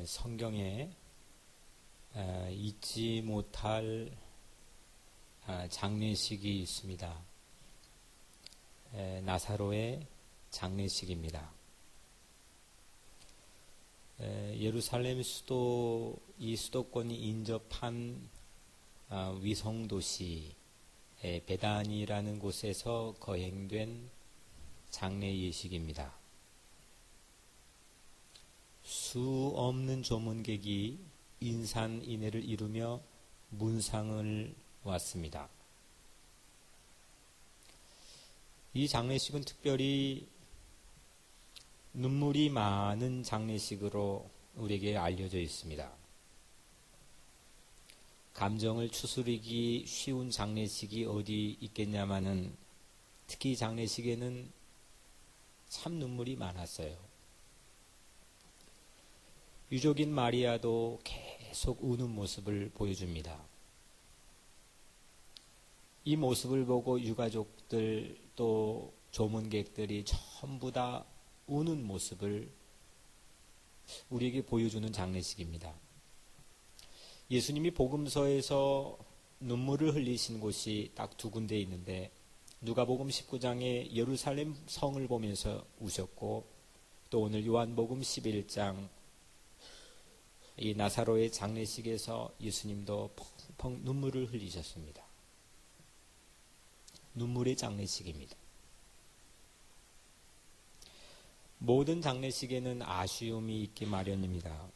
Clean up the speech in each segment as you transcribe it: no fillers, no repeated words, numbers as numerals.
성경에 잊지 못할 장례식이 있습니다. 나사로의 장례식입니다. 예루살렘 이 수도권이 인접한 위성도시 베다니라는 곳에서 거행된 장례 예식입니다. 수 없는 조문객이 인산인해를 이루며 문상을 왔습니다. 이 장례식은 특별히 눈물이 많은 장례식으로 우리에게 알려져 있습니다. 감정을 추스리기 쉬운 장례식이 어디 있겠냐마는 특히 장례식에는 참 눈물이 많았어요. 유족인 마리아도 계속 우는 모습을 보여줍니다. 이 모습을 보고 유가족들 또 조문객들이 전부 다 우는 모습을 우리에게 보여주는 장례식입니다. 예수님이 복음서에서 눈물을 흘리신 곳이 딱 두 군데 있는데 누가복음 19장에 예루살렘 성을 보면서 우셨고 또 오늘 요한복음 11장 이 나사로의 장례식에서 예수님도 펑펑 눈물을 흘리셨습니다. 눈물의 장례식입니다. 모든 장례식에는 아쉬움이 있기 마련입니다.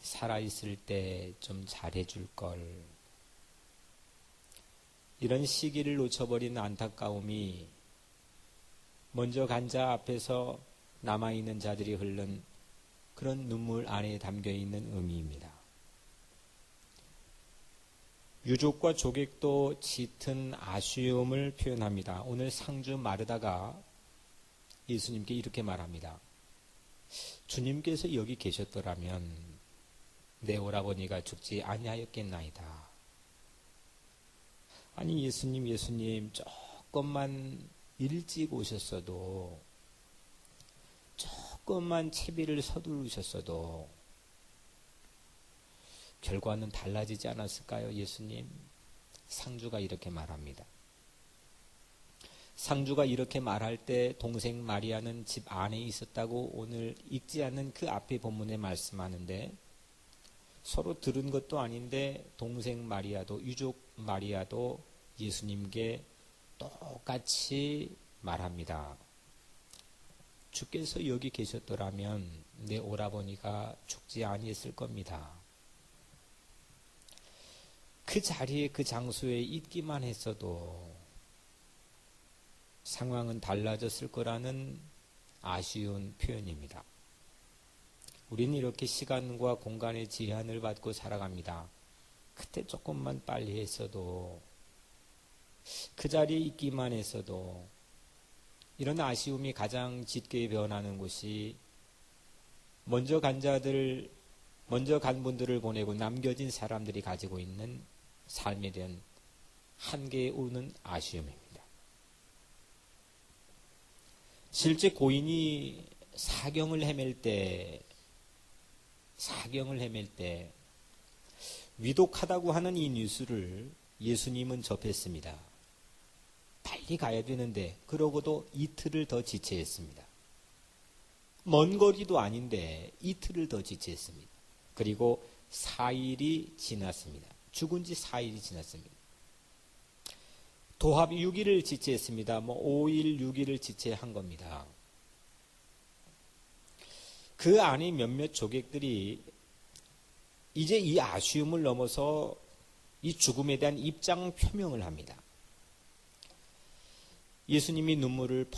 살아있을 때 좀 잘해줄 걸. 이런 시기를 놓쳐버린 안타까움이 먼저 간 자 앞에서 남아있는 자들이 흘른 그런 눈물 안에 담겨있는 의미입니다. 유족과 조객도 짙은 아쉬움을 표현합니다. 오늘 상주 마르다가 예수님께 이렇게 말합니다. 주님께서 여기 계셨더라면 내 오라버니가 죽지 아니하였겠나이다. 아니 예수님 조금만 일찍 오셨어도 조금만 채비를 서두르셨어도 결과는 달라지지 않았을까요? 예수님? 상주가 이렇게 말합니다. 상주가 이렇게 말할 때 동생 마리아는 집 안에 있었다고 오늘 읽지 않는 그 앞에 본문에 말씀하는데 서로 들은 것도 아닌데 동생 마리아도 유족 마리아도 예수님께 똑같이 말합니다. 주께서 여기 계셨더라면 내 오라버니가 죽지 아니했을 겁니다. 그 자리에 그 장소에 있기만 했어도 상황은 달라졌을 거라는 아쉬운 표현입니다. 우리는 이렇게 시간과 공간의 제한을 받고 살아갑니다. 그때 조금만 빨리 했어도 그 자리에 있기만 했어도 이런 아쉬움이 가장 짙게 변하는 곳이 먼저 간 분들을 보내고 남겨진 사람들이 가지고 있는 삶에 대한 한계에 오는 아쉬움입니다. 실제 고인이 사경을 헤맬 때 위독하다고 하는 이 뉴스를 예수님은 접했습니다. 빨리 가야 되는데 그러고도 이틀을 더 지체했습니다. 먼 거리도 아닌데 이틀을 더 지체했습니다. 그리고 4일이 지났습니다. 죽은 지 4일이 지났습니다. 도합 6일을 지체했습니다. 5일, 6일을 지체한 겁니다. 그 안에 몇몇 조객들이 이제 이 아쉬움을 넘어서 이 죽음에 대한 입장 표명을 합니다. 예수님이 눈물을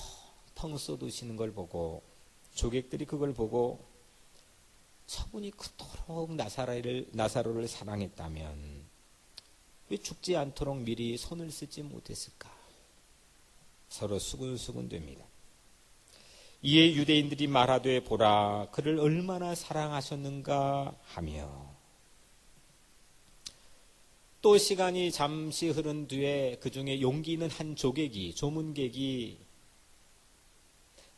펑펑 쏟으시는 걸 보고 조객들이 그걸 보고 저분이 그토록 나사로를 사랑했다면 왜 죽지 않도록 미리 손을 쓰지 못했을까? 서로 수근수근 됩니다. 이에 유대인들이 말하되 보라 그를 얼마나 사랑하셨는가 하며 또 시간이 잠시 흐른 뒤에 그 중에 용기 있는 한 조문객이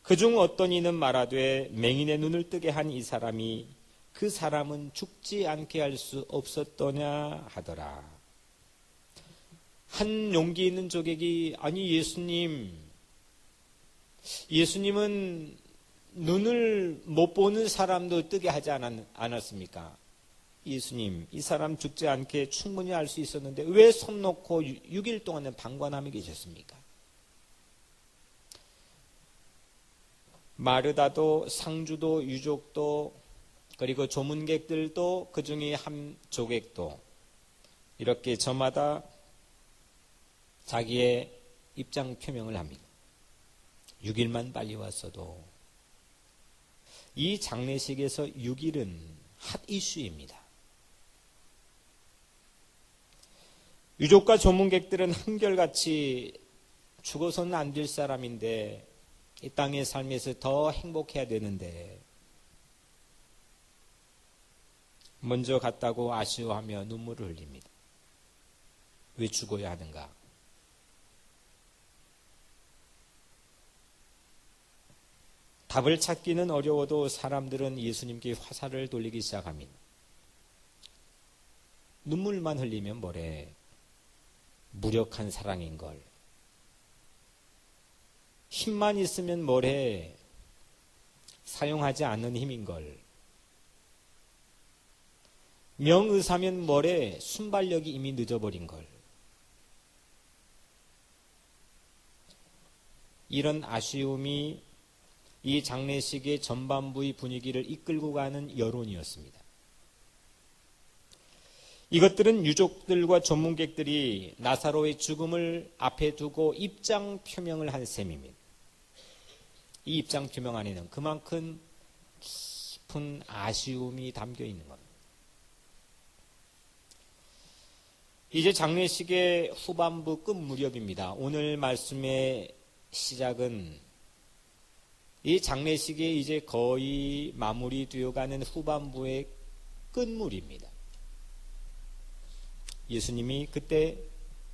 그중 어떤 이는 말하되 맹인의 눈을 뜨게 한 이 사람이 그 사람은 죽지 않게 할 수 없었더냐 하더라. 한 용기 있는 조객이 아니 예수님은 눈을 못 보는 사람도 뜨게 하지 않았습니까? 예수님, 이 사람 죽지 않게 충분히 알 수 있었는데 왜 손 놓고 6일 동안은 방관함에 계셨습니까? 마르다도 상주도 유족도 그리고 조문객들도 그 중에 한 조객도 이렇게 저마다 자기의 입장 표명을 합니다. 6일만 빨리 왔어도 이 장례식에서 6일은 핫 이슈입니다. 유족과 조문객들은 한결같이 죽어서는 안 될 사람인데 이 땅의 삶에서 더 행복해야 되는데 먼저 갔다고 아쉬워하며 눈물을 흘립니다. 왜 죽어야 하는가? 답을 찾기는 어려워도 사람들은 예수님께 화살을 돌리기 시작합니다. 눈물만 흘리면 뭐래? 무력한 사랑인걸. 힘만 있으면 뭐래? 사용하지 않는 힘인걸. 명의사면 뭐래? 순발력이 이미 늦어버린걸. 이런 아쉬움이 이 장례식의 전반부의 분위기를 이끌고 가는 여론이었습니다. 이것들은 유족들과 전문객들이 나사로의 죽음을 앞에 두고 입장 표명을 한 셈입니다. 이 입장 표명 안에는 그만큼 깊은 아쉬움이 담겨 있는 겁니다. 이제 장례식의 후반부 끝 무렵입니다. 오늘 말씀의 시작은 이 장례식이 이제 거의 마무리되어가는 후반부의 끝물입니다. 예수님이 그때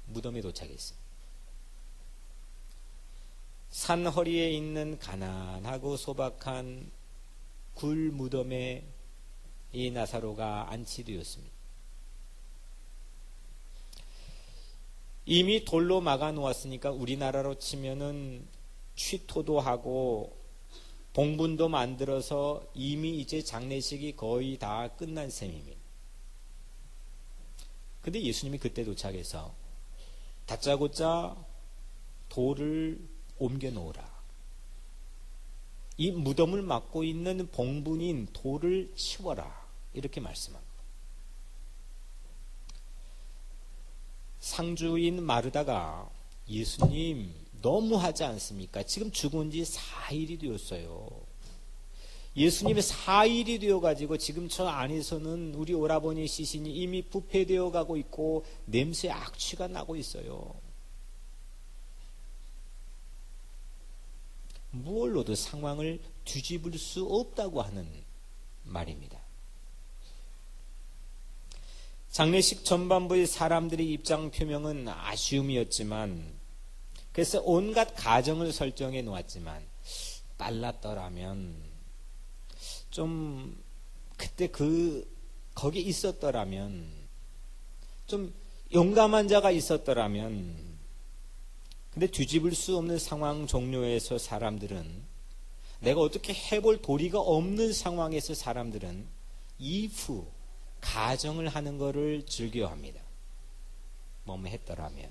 무덤에 도착했어요. 산 허리에 있는 가난하고 소박한 굴 무덤에 이 나사로가 안치되었습니다. 이미 돌로 막아 놓았으니까 우리나라로 치면은 취토도 하고 봉분도 만들어서 이미 이제 장례식이 거의 다 끝난 셈입니다. 근데 예수님이 그때 도착해서 다짜고짜 돌을 옮겨 놓으라. 이 무덤을 막고 있는 봉분인 돌을 치워라. 이렇게 말씀합니다. 상주인 마르다가 예수님 너무하지 않습니까? 지금 죽은 지 4일이 되었어요. 예수님이 4일이 되어가지고 지금 저 안에서는 우리 오라버니 시신이 이미 부패되어 가고 있고 냄새 악취가 나고 있어요. 무얼로도 상황을 뒤집을 수 없다고 하는 말입니다. 장례식 전반부의 사람들의 입장 표명은 아쉬움이었지만 그래서 온갖 가정을 설정해 놓았지만 빨랐더라면 좀 그때 거기 있었더라면 좀 용감한 자가 있었더라면 근데 뒤집을 수 없는 상황 종료에서 사람들은 내가 어떻게 해볼 도리가 없는 상황에서 사람들은 이후 가정을 하는 것을 즐겨합니다. 뭐뭐 했더라면.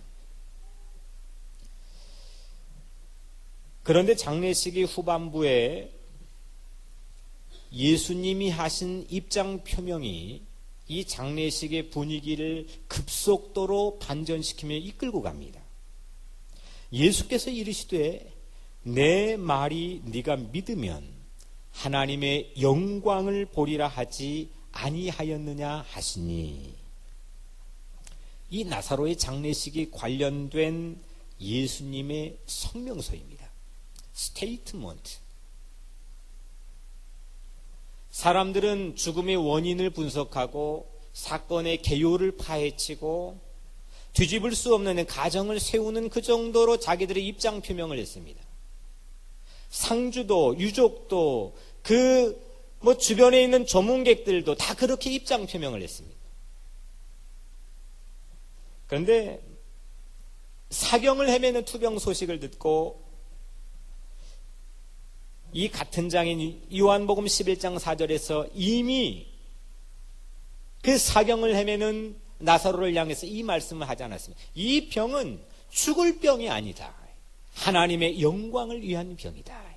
그런데 장례식의 후반부에 예수님이 하신 입장 표명이 이 장례식의 분위기를 급속도로 반전시키며 이끌고 갑니다. 예수께서 이르시되 내 말이 네가 믿으면 하나님의 영광을 보리라 하지 아니하였느냐 하시니 이 나사로의 장례식이 관련된 예수님의 성명서입니다. 스테이트먼트. 사람들은 죽음의 원인을 분석하고 사건의 개요를 파헤치고 뒤집을 수 없는 가정을 세우는 그 정도로 자기들의 입장 표명을 했습니다. 상주도 유족도 그 주변에 있는 조문객들도 다 그렇게 입장 표명을 했습니다. 그런데 사경을 헤매는 투병 소식을 듣고 이 같은 장인 요한복음 11장 4절에서 이미 그 사경을 헤매는 나사로를 향해서 이 말씀을 하지 않았습니다. 이 병은 죽을 병이 아니다. 하나님의 영광을 위한 병이다.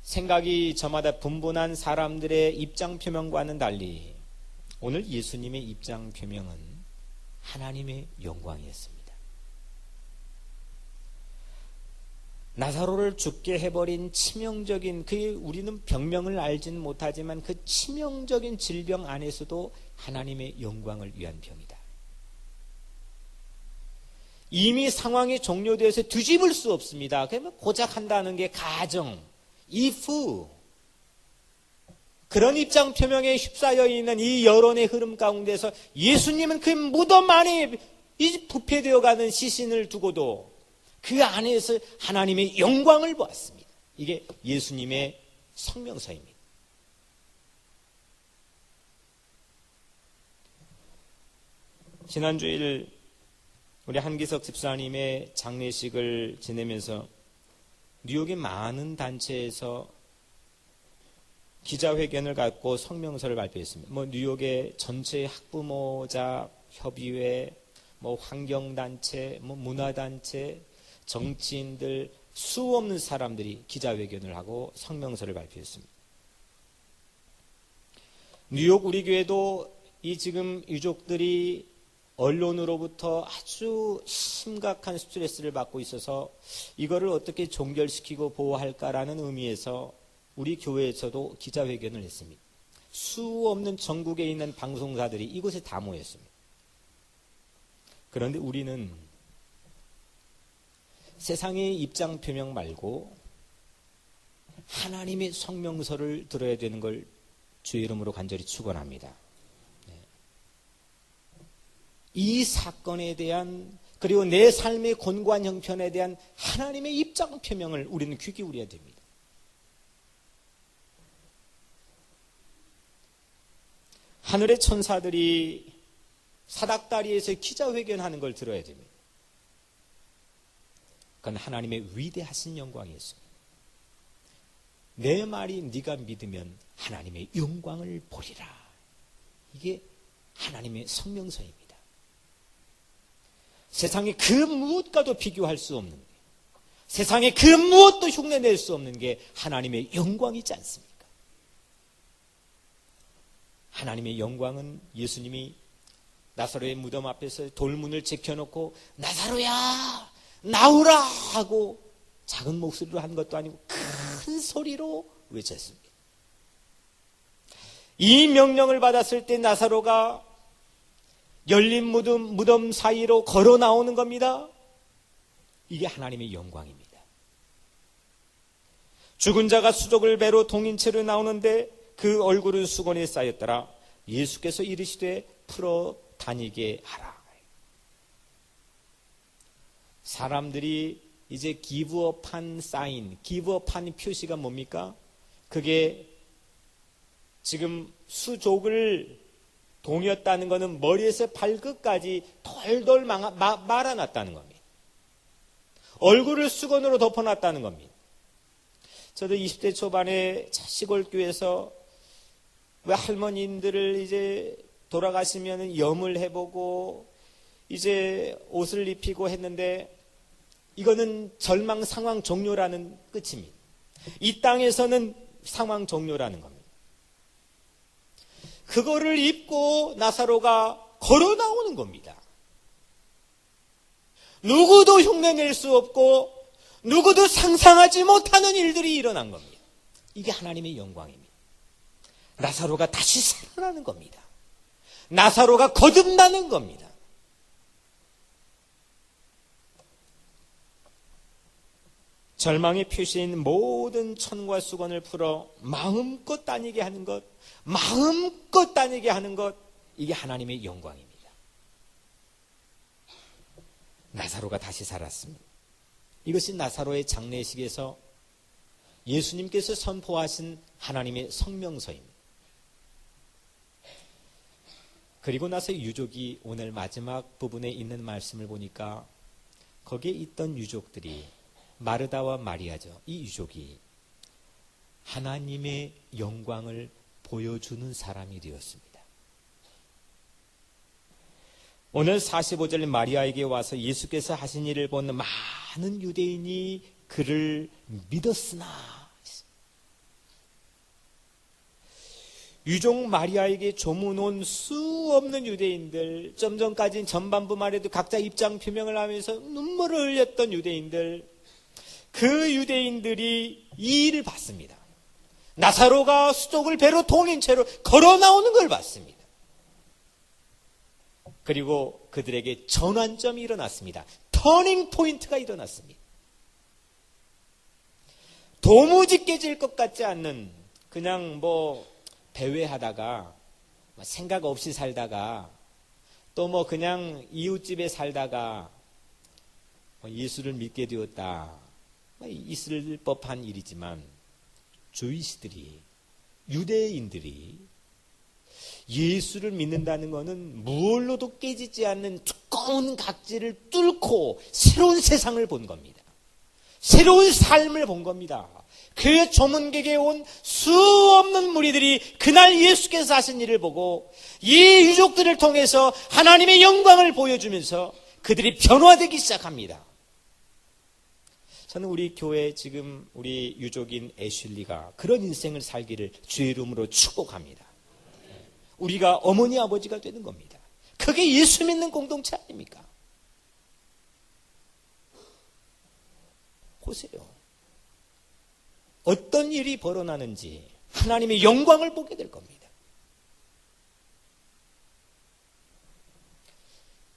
생각이 저마다 분분한 사람들의 입장 표명과는 달리 오늘 예수님의 입장 표명은 하나님의 영광이었습니다. 나사로를 죽게 해버린 치명적인, 우리는 병명을 알지는 못하지만 그 치명적인 질병 안에서도 하나님의 영광을 위한 병이다. 이미 상황이 종료되어서 뒤집을 수 없습니다. 그러면 고작 한다는 게 가정, if, 그런 입장 표명에 휩싸여 있는 이 여론의 흐름 가운데서 예수님은 그 무덤 안에 이 부패되어가는 시신을 두고도 그 안에서 하나님의 영광을 보았습니다. 이게 예수님의 성명서입니다. 지난주일 우리 한기석 집사님의 장례식을 지내면서 뉴욕의 많은 단체에서 기자회견을 갖고 성명서를 발표했습니다. 뉴욕의 전체 학부모자 협의회, 환경단체, 문화단체, 정치인들, 수 없는 사람들이 기자회견을 하고 성명서를 발표했습니다. 뉴욕 우리 교회도 이 지금 유족들이 언론으로부터 아주 심각한 스트레스를 받고 있어서 이거를 어떻게 종결시키고 보호할까라는 의미에서 우리 교회에서도 기자회견을 했습니다. 수 없는 전국에 있는 방송사들이 이곳에 다 모였습니다. 그런데 우리는 세상의 입장 표명 말고 하나님의 성명서를 들어야 되는 걸 주의 이름으로 간절히 축원합니다. 이 사건에 대한, 그리고 내 삶의 곤고한 형편에 대한 하나님의 입장 표명을 우리는 귀 기울여야 됩니다. 하늘의 천사들이 사닥다리에서 기자회견하는 걸 들어야 됩니다. 그건 하나님의 위대하신 영광이었습니다. 내 말이 네가 믿으면 하나님의 영광을 보리라. 이게 하나님의 성명서입니다. 세상에 그 무엇과도 비교할 수 없는 게, 세상에 그 무엇도 흉내낼 수 없는 게 하나님의 영광이지 않습니까? 하나님의 영광은 예수님이 나사로의 무덤 앞에서 돌문을 제켜놓고 나사로야 나오라 하고 작은 목소리로 한 것도 아니고 큰 소리로 외쳤습니다. 이 명령을 받았을 때 나사로가 열린 무덤 사이로 걸어 나오는 겁니다. 이게 하나님의 영광입니다. 죽은 자가 수족을 배로 동인채로 나오는데 그 얼굴은 수건에 쌓였더라. 예수께서 이르시되 풀어 다니게 하라. 사람들이 이제 기브업한 사인, 기브업한 표시가 뭡니까? 그게 지금 수족을 동였다는 것은 머리에서 발끝까지 덜덜 말아놨다는 겁니다. 얼굴을 수건으로 덮어놨다는 겁니다. 저도 20대 초반에 시골교회에서 왜 할머님들을 이제 돌아가시면 염을 해보고 이제 옷을 입히고 했는데 이거는 절망 상황 종료라는 끝입니다. 이 땅에서는 상황 종료라는 겁니다. 그거를 입고 나사로가 걸어 나오는 겁니다. 누구도 흉내낼 수 없고 누구도 상상하지 못하는 일들이 일어난 겁니다. 이게 하나님의 영광입니다. 나사로가 다시 살아나는 겁니다. 나사로가 거듭나는 겁니다. 절망의 표시인 모든 천과 수건을 풀어 마음껏 다니게 하는 것, 마음껏 다니게 하는 것, 이게 하나님의 영광입니다. 나사로가 다시 살았습니다. 이것이 나사로의 장례식에서 예수님께서 선포하신 하나님의 성명서입니다. 그리고 나서 유족이 오늘 마지막 부분에 있는 말씀을 보니까 거기에 있던 유족들이 마르다와 마리아죠. 이 유족이 하나님의 영광을 보여주는 사람이 되었습니다. 오늘 45절 마리아에게 와서 예수께서 하신 일을 본 많은 유대인이 그를 믿었으나, 유족 마리아에게 조문온 수 없는 유대인들, 좀 전까지는 전반부만 해도 각자 입장 표명을 하면서 눈물을 흘렸던 유대인들, 그 유대인들이 이 일을 봤습니다. 나사로가 수족을 배로 동인 채로 걸어 나오는 걸 봤습니다. 그리고 그들에게 전환점이 일어났습니다. 터닝 포인트가 일어났습니다. 도무지 깨질 것 같지 않는, 그냥 배회하다가 생각 없이 살다가 또 그냥 이웃집에 살다가 예수를 믿게 되었다, 있을 법한 일이지만 주이시들이, 유대인들이 예수를 믿는다는 것은 무얼로도 깨지지 않는 두꺼운 각질을 뚫고 새로운 세상을 본 겁니다. 새로운 삶을 본 겁니다. 그 조문객에 온 수 없는 무리들이 그날 예수께서 하신 일을 보고 이 유족들을 통해서 하나님의 영광을 보여주면서 그들이 변화되기 시작합니다. 저는 우리 교회 지금 우리 유족인 애슐리가 그런 인생을 살기를 주의 이름으로 축복합니다. 우리가 어머니 아버지가 되는 겁니다. 그게 예수 믿는 공동체 아닙니까? 보세요. 어떤 일이 벌어나는지 하나님의 영광을 보게 될 겁니다.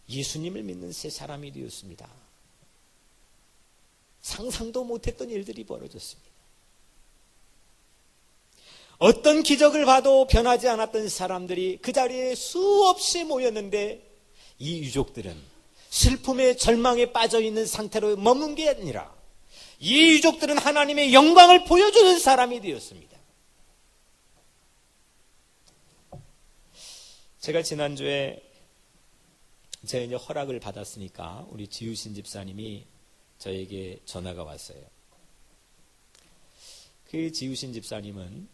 예수님을 믿는 새 사람이 되었습니다. 상상도 못했던 일들이 벌어졌습니다. 어떤 기적을 봐도 변하지 않았던 사람들이 그 자리에 수없이 모였는데 이 유족들은 슬픔에 절망에 빠져있는 상태로 머문 게 아니라 이 유족들은 하나님의 영광을 보여주는 사람이 되었습니다. 제가 지난주에 제가 이제 허락을 받았으니까 우리 지우신 집사님이 저에게 전화가 왔어요. 그 지우신 집사님은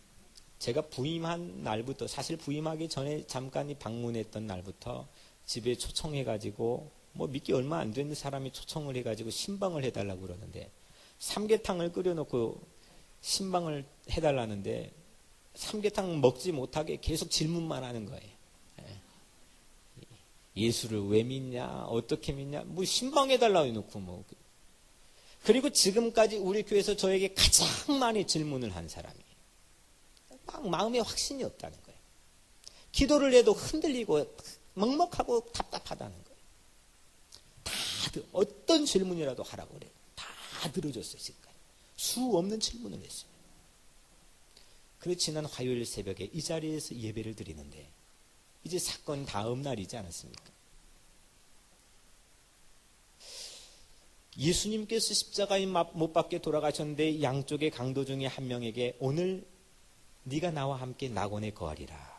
제가 부임한 날부터, 사실 부임하기 전에 잠깐 방문했던 날부터 집에 초청해가지고 믿기 얼마 안 되는 사람이 초청을 해가지고 신방을 해달라고 그러는데 삼계탕을 끓여놓고 신방을 해달라는데 삼계탕 먹지 못하게 계속 질문만 하는 거예요. 예수를 왜 믿냐? 어떻게 믿냐? 신방해달라고 해놓고 그리고 지금까지 우리 교회에서 저에게 가장 많이 질문을 한 사람이에요. 막 마음에 확신이 없다는 거예요. 기도를 해도 흔들리고 먹먹하고 답답하다는 거예요. 다들 어떤 질문이라도 하라고 그래요. 다 들어줬어요. 지금까지 수 없는 질문을 했어요. 그래서 지난 화요일 새벽에 이 자리에서 예배를 드리는데 이제 사건 다음 날이지 않았습니까? 예수님께서 십자가에 못 박게 돌아가셨는데 양쪽의 강도 중에 한 명에게 오늘 네가 나와 함께 낙원에 거하리라.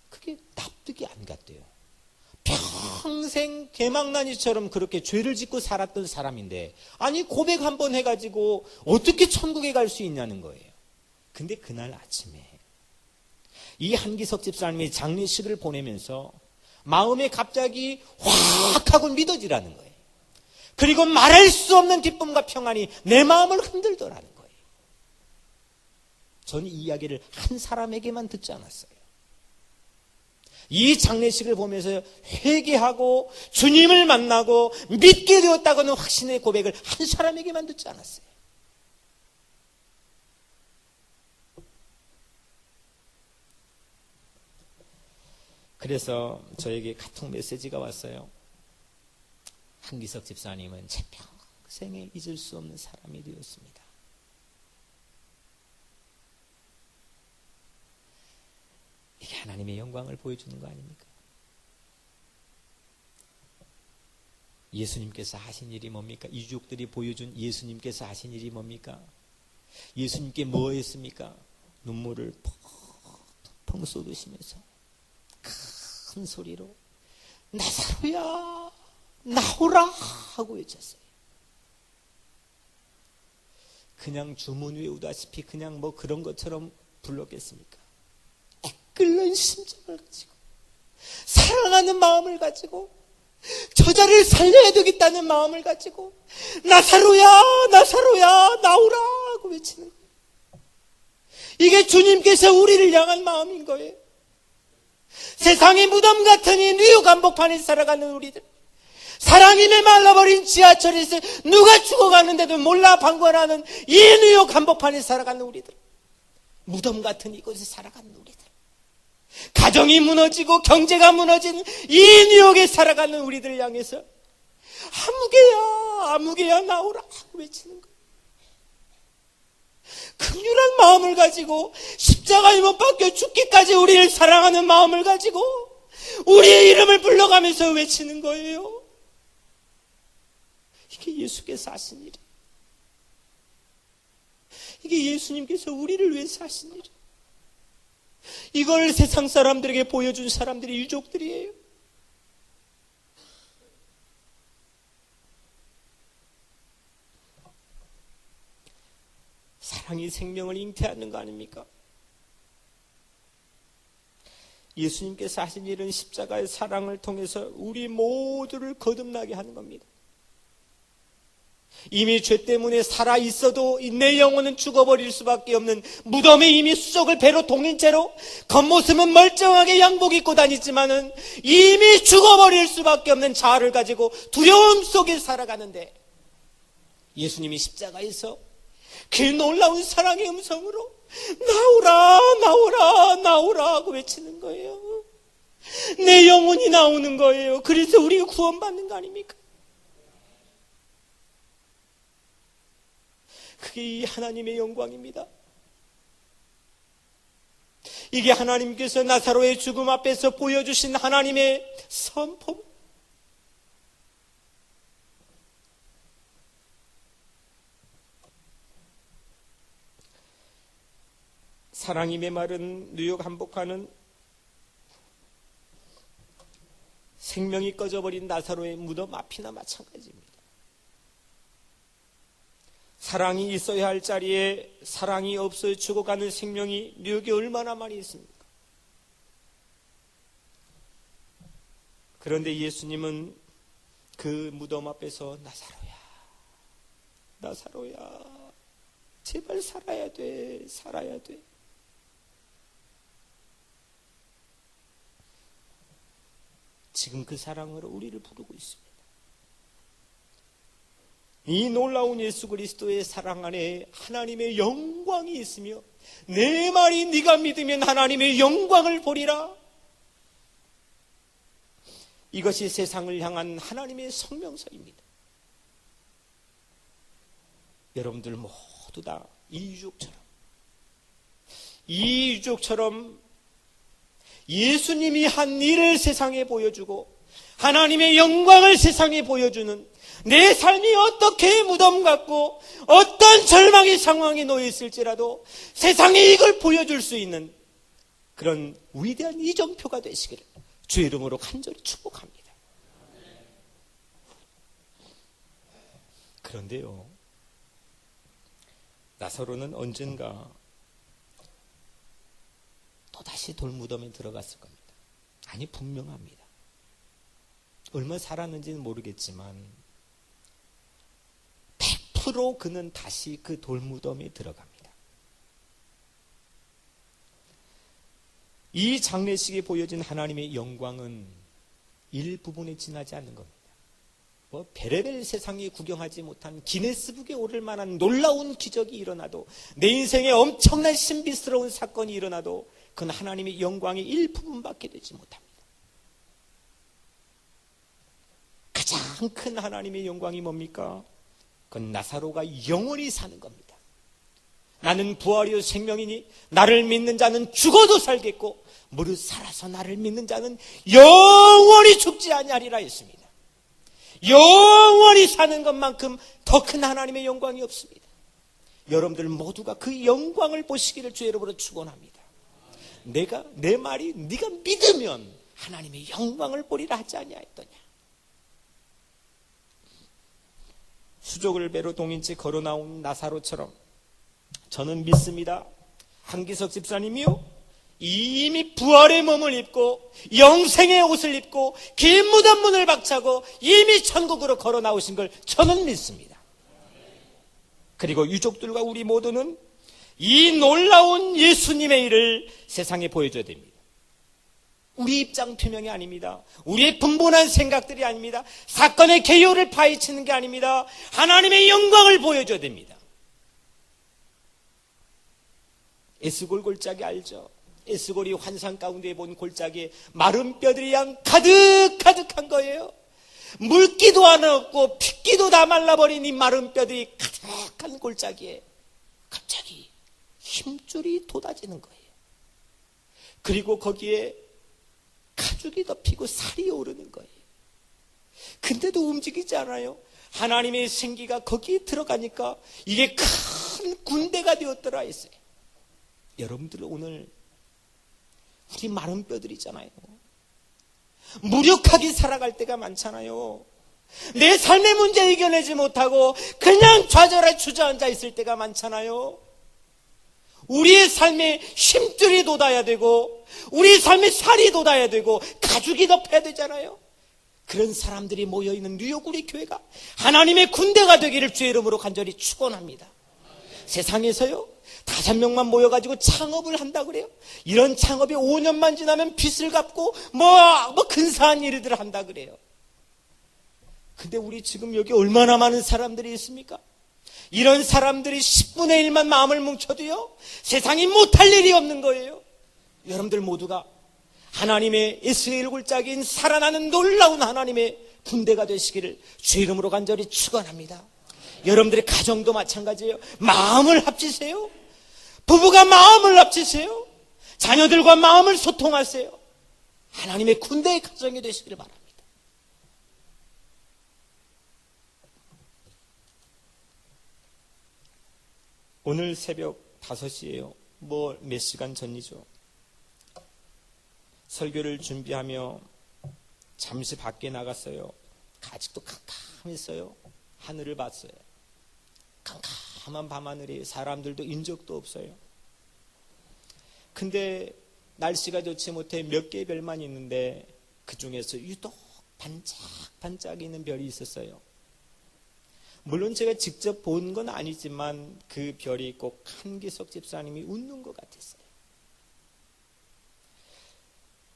그게 납득이 안 갔대요. 평생 개망나니처럼 그렇게 죄를 짓고 살았던 사람인데 아니 고백 한번 해가지고 어떻게 천국에 갈 수 있냐는 거예요. 근데 그날 아침에 이 한기석 집사님이 장례식을 보내면서 마음에 갑자기 확 하고 믿어지라는 거예요. 그리고 말할 수 없는 기쁨과 평안이 내 마음을 흔들더라는 거예요. 저는 이 이야기를 한 사람에게만 듣지 않았어요. 이 장례식을 보면서 회개하고 주님을 만나고 믿게 되었다고는 확신의 고백을 한 사람에게만 듣지 않았어요. 그래서 저에게 카톡 메시지가 왔어요. 한기석 집사님은 제 평생에 잊을 수 없는 사람이 되었습니다. 이게 하나님의 영광을 보여주는 거 아닙니까? 예수님께서 하신 일이 뭡니까? 유족들이 보여준 예수님께서 하신 일이 뭡니까? 예수님께 뭐 했습니까? 눈물을 펑펑 쏟으시면서 큰 소리로 나사로야 나오라 하고 외쳤어요. 그냥 주문 외우다시피 그냥 뭐 그런 것처럼 불렀겠습니까? 끓는 심정을 가지고 사랑하는 마음을 가지고 저자를 살려야 되겠다는 마음을 가지고 나사로야 나사로야 나오라 하고 외치는 거예요. 이게 주님께서 우리를 향한 마음인 거예요. 세상의 무덤 같은 이 뉴욕 한복판에 살아가는 우리들, 사랑이 메말라버린 지하철에서 누가 죽어가는데도 몰라 방관하는 이 뉴욕 한복판에 살아가는 우리들, 무덤 같은 이곳에 살아가는 우리들, 가정이 무너지고 경제가 무너진 이 뉴욕에 살아가는 우리들 향해서 아무개야 아무개야 나오라 하고 외치는 거예요. 긍휼한 마음을 가지고 십자가에 못 박혀 죽기까지 우리를 사랑하는 마음을 가지고 우리의 이름을 불러가면서 외치는 거예요. 이게 예수께서 하신 일이에요. 이게 예수님께서 우리를 위해서 하신 일이에요. 이걸 세상 사람들에게 보여준 사람들이 유족들이에요. 사랑이 생명을 잉태하는 거 아닙니까? 예수님께서 하신 일은 십자가의 사랑을 통해서 우리 모두를 거듭나게 하는 겁니다. 이미 죄 때문에 살아있어도 내 영혼은 죽어버릴 수밖에 없는 무덤에 이미 수족을 배로 동인 채로 겉모습은 멀쩡하게 양복 입고 다니지만은 이미 죽어버릴 수밖에 없는 자아를 가지고 두려움 속에 살아가는데, 예수님이 십자가에서 그 놀라운 사랑의 음성으로 나오라 나오라 나오라 하고 외치는 거예요. 내 영혼이 나오는 거예요. 그래서 우리가 구원받는 거 아닙니까? 그게 하나님의 영광입니다. 이게 하나님께서 나사로의 죽음 앞에서 보여주신 하나님의 선포. 사랑이 메마른 뉴욕 한복판은 생명이 꺼져버린 나사로의 무덤 앞이나 마찬가지입니다. 사랑이 있어야 할 자리에 사랑이 없어 죽어가는 생명이 뉴욕에 얼마나 많이 있습니까? 그런데 예수님은 그 무덤 앞에서 나사로야, 나사로야, 제발 살아야 돼, 살아야 돼. 지금 그 사랑으로 우리를 부르고 있습니다. 이 놀라운 예수 그리스도의 사랑 안에 하나님의 영광이 있으며 내 말이 네가 믿으면 하나님의 영광을 보리라. 이것이 세상을 향한 하나님의 성명서입니다. 여러분들 모두 다 이 유족처럼 예수님이 한 일을 세상에 보여주고 하나님의 영광을 세상에 보여주는, 내 삶이 어떻게 무덤 같고 어떤 절망의 상황에 놓여 있을지라도 세상에 이걸 보여줄 수 있는 그런 위대한 이정표가 되시기를 주의 이름으로 간절히 축복합니다. 그런데요, 나사로는 언젠가 또다시 돌무덤에 들어갔을 겁니다. 아니, 분명합니다. 얼마 살았는지는 모르겠지만 100% 그는 다시 그 돌무덤에 들어갑니다. 이 장례식에 보여진 하나님의 영광은 일부분에 지나지 않는 겁니다. 베레벨 세상이 구경하지 못한 기네스북에 오를 만한 놀라운 기적이 일어나도, 내 인생에 엄청난 신비스러운 사건이 일어나도 그건 하나님의 영광의 일부분밖에 되지 못합니다. 가장 큰 하나님의 영광이 뭡니까? 그건 나사로가 영원히 사는 겁니다. 나는 부활이요 생명이니 나를 믿는 자는 죽어도 살겠고 무릇 살아서 나를 믿는 자는 영원히 죽지 아니하리라 했습니다. 영원히 사는 것만큼 더 큰 하나님의 영광이 없습니다. 여러분들 모두가 그 영광을 보시기를 주의 이름으로 축원합니다. 내 말이 네가 믿으면 하나님의 영광을 보리라 하지 아니하였더냐. 수족을 배로 동인치 걸어 나온 나사로처럼 저는 믿습니다. 한기석 집사님이요, 이미 부활의 몸을 입고 영생의 옷을 입고 긴 무덤 문을 박차고 이미 천국으로 걸어 나오신 걸 저는 믿습니다. 그리고 유족들과 우리 모두는 이 놀라운 예수님의 일을 세상에 보여줘야 됩니다. 우리 입장 표명이 아닙니다. 우리의 분분한 생각들이 아닙니다. 사건의 개요를 파헤치는 게 아닙니다. 하나님의 영광을 보여줘야 됩니다. 에스골 골짜기 알죠? 에스골이 환상 가운데 본 골짜기에 마른 뼈들이 양 가득한 거예요. 물기도 안 없고 핏기도 다 말라버린 이 마른 뼈들이 가득한 골짜기에 갑자기 힘줄이 돋아지는 거예요. 그리고 거기에 가죽이 덮이고 살이 오르는 거예요. 근데도 움직이지 않아요. 하나님의 생기가 거기에 들어가니까 이게 큰 군대가 되었더라 했어요. 여러분들 오늘 우리 마른 뼈들이잖아요. 무력하게 살아갈 때가 많잖아요. 내 삶의 문제 이겨내지 못하고 그냥 좌절해 주저앉아 있을 때가 많잖아요. 우리의 삶에 힘줄이 돋아야 되고 우리 삶에 살이 돋아야 되고 가죽이 덮여야 되잖아요. 그런 사람들이 모여있는 뉴욕 우리 교회가 하나님의 군대가 되기를 주의 이름으로 간절히 축원합니다. 세상에서요 5명만 모여가지고 창업을 한다 그래요. 이런 창업이 5년만 지나면 빚을 갚고 근사한 일들을 한다 그래요. 근데 우리 지금 여기 얼마나 많은 사람들이 있습니까? 이런 사람들이 10분의 1만 마음을 뭉쳐도요 세상이 못할 일이 없는 거예요. 여러분들 모두가 하나님의 이스라엘 골짜기인 살아나는 놀라운 하나님의 군대가 되시기를 주의 이름으로 간절히 축원합니다. 여러분들의 가정도 마찬가지예요. 마음을 합치세요. 부부가 마음을 합치세요. 자녀들과 마음을 소통하세요. 하나님의 군대의 가정이 되시기를 바랍니다. 오늘 새벽 5시예요. 몇 시간 전이죠. 설교를 준비하며 잠시 밖에 나갔어요. 아직도 캄캄했어요. 하늘을 봤어요. 캄캄한 밤하늘이 사람들도 인적도 없어요. 근데 날씨가 좋지 못해 몇 개의 별만 있는데 그 중에서 유독 반짝반짝 있는 별이 있었어요. 물론 제가 직접 본 건 아니지만 그 별이 꼭 한기석 집사님이 웃는 것 같았어요.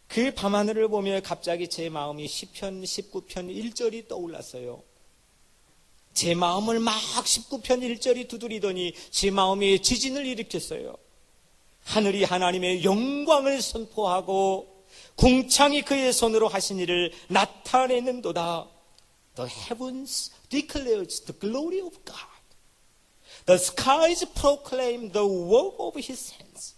그 밤하늘을 보며 갑자기 제 마음이 시편 19편 1절이 떠올랐어요. 제 마음을 막 19편 1절이 두드리더니 제 마음에 지진을 일으켰어요. 하늘이 하나님의 영광을 선포하고 궁창이 그의 손으로 하신 일을 나타내는도다. The heavens declares the glory of God. The skies proclaim the work of His hands.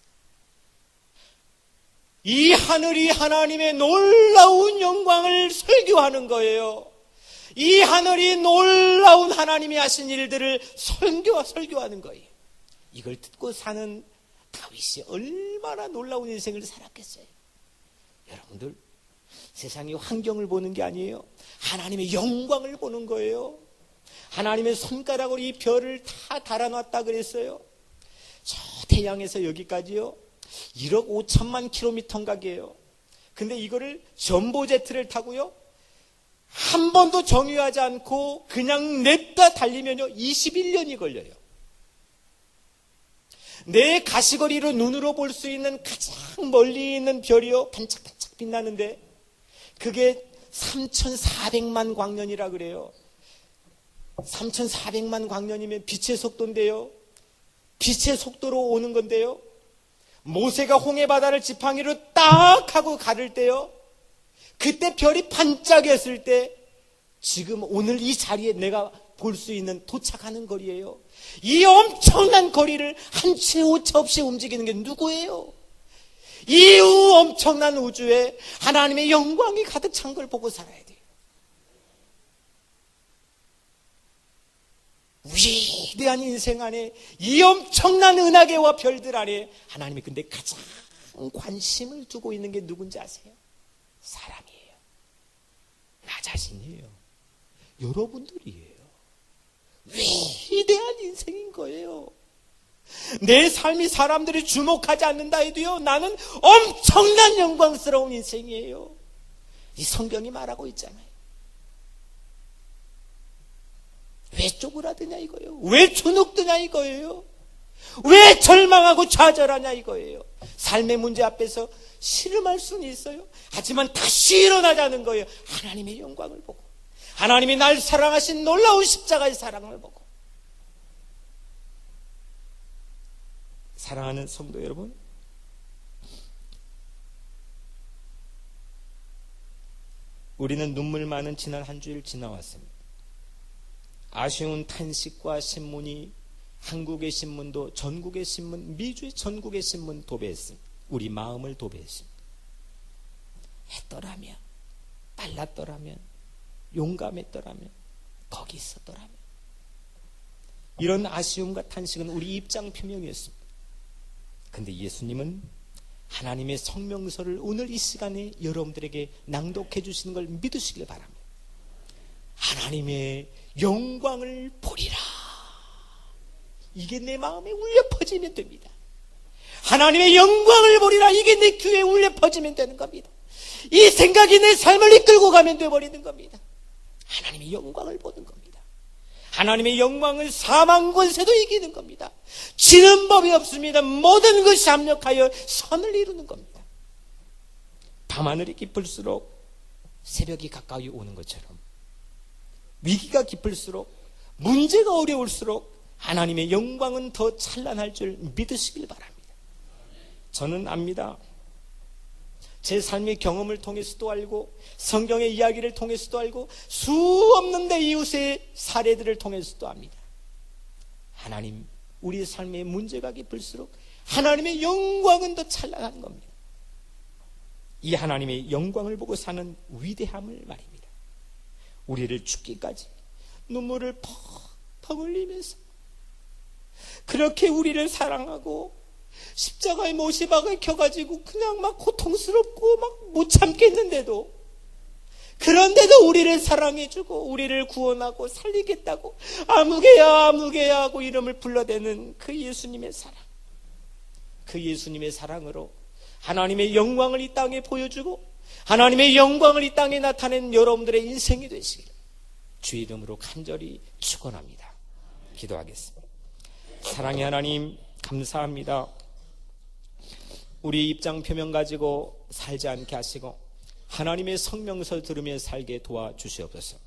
이 하늘이 하나님의 놀라운 영광을 설교하는 거예요. 이 하늘이 놀라운 하나님이 하신 일들을 설교하는 거예요. 이걸 듣고 사는 다윗이 얼마나 놀라운 인생을 살았겠어요. 여러분들 세상의 환경을 보는 게 아니에요. 하나님의 영광을 보는 거예요. 하나님의 손가락으로 이 별을 다 달아놨다 그랬어요. 저 태양에서 여기까지요 1억 5천만 킬로미터 각이에요. 근데 이거를 전보제트를 타고요 한 번도 정유하지 않고 그냥 냅다 달리면요 21년이 걸려요. 내 가시거리로 눈으로 볼 수 있는 가장 멀리 있는 별이요 반짝반짝 빛나는데 그게 3,400만 광년이라 그래요. 3,400만 광년이면 빛의 속도인데요. 빛의 속도로 오는 건데요. 모세가 홍해바다를 지팡이로 딱 하고 가를 때요. 그때 별이 반짝였을 때 지금 오늘 이 자리에 내가 볼 수 있는 도착하는 거리예요. 이 엄청난 거리를 한 채 오차 없이 움직이는 게 누구예요? 이 엄청난 우주에 하나님의 영광이 가득 찬 걸 보고 살아야 돼요. 위대한 인생 안에, 이 엄청난 은하계와 별들 안에 하나님이 근데 가장 관심을 두고 있는 게 누군지 아세요? 사람이에요. 나 자신이에요. 여러분들이에요. 위대한 인생인 거예요. 내 삶이 사람들이 주목하지 않는다 해도요, 나는 엄청난 영광스러운 인생이에요. 이 성경이 말하고 있잖아요. 왜 쪼그라드냐 이거예요. 왜 주눅드냐 이거예요. 왜 절망하고 좌절하냐 이거예요. 삶의 문제 앞에서 씨름할 수는 있어요. 하지만 다시 일어나자는 거예요. 하나님의 영광을 보고, 하나님이 날 사랑하신 놀라운 십자가의 사랑을 보고. 사랑하는 성도 여러분, 우리는 눈물 많은 지난 한 주일 지나왔습니다. 아쉬운 탄식과 신문이 한국의 신문도, 전국의 신문, 미주의 전국의 신문 도배했습니다. 우리 마음을 도배했습니다. 했더라면, 빨랐더라면, 용감했더라면, 거기 있었더라면. 이런 아쉬움과 탄식은 우리 입장 표명이었습니다. 근데 예수님은 하나님의 성명서를 오늘 이 시간에 여러분들에게 낭독해 주시는 걸 믿으시길 바랍니다. 하나님의 영광을 보리라. 이게 내 마음에 울려 퍼지면 됩니다. 하나님의 영광을 보리라. 이게 내 귀에 울려 퍼지면 되는 겁니다. 이 생각이 내 삶을 이끌고 가면 되어버리는 겁니다. 하나님의 영광을 보는 겁니다. 하나님의 영광을 사망 권세도 이기는 겁니다. 지는 법이 없습니다. 모든 것이 합력하여 선을 이루는 겁니다. 밤하늘이 깊을수록 새벽이 가까이 오는 것처럼, 위기가 깊을수록, 문제가 어려울수록 하나님의 영광은 더 찬란할 줄 믿으시길 바랍니다. 저는 압니다. 제 삶의 경험을 통해서도 알고, 성경의 이야기를 통해서도 알고, 수 없는 내 이웃의 사례들을 통해서도 압니다. 하나님, 우리 삶의 문제가 깊을수록 하나님의 영광은 더 찬란한 겁니다. 이 하나님의 영광을 보고 사는 위대함을 말입니다. 우리를 죽기까지 눈물을 펑펑 흘리면서 그렇게 우리를 사랑하고 십자가에 못이 박혀가지고 그냥 막 고통스럽고 막 못 참겠는데도, 그런데도 우리를 사랑해주고 우리를 구원하고 살리겠다고 아무개야 아무개야 하고 이름을 불러대는 그 예수님의 사랑, 그 예수님의 사랑으로 하나님의 영광을 이 땅에 보여주고 하나님의 영광을 이 땅에 나타낸 여러분들의 인생이 되시기를 주의 이름으로 간절히 축원합니다. 기도하겠습니다. 사랑의 하나님, 감사합니다. 우리 입장 표명 가지고 살지 않게 하시고 하나님의 성명서 들으며 살게 도와주시옵소서.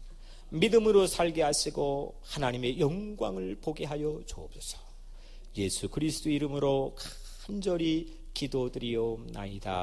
믿음으로 살게 하시고 하나님의 영광을 보게 하여 주옵소서. 예수 그리스도 이름으로 간절히 기도드리옵나이다.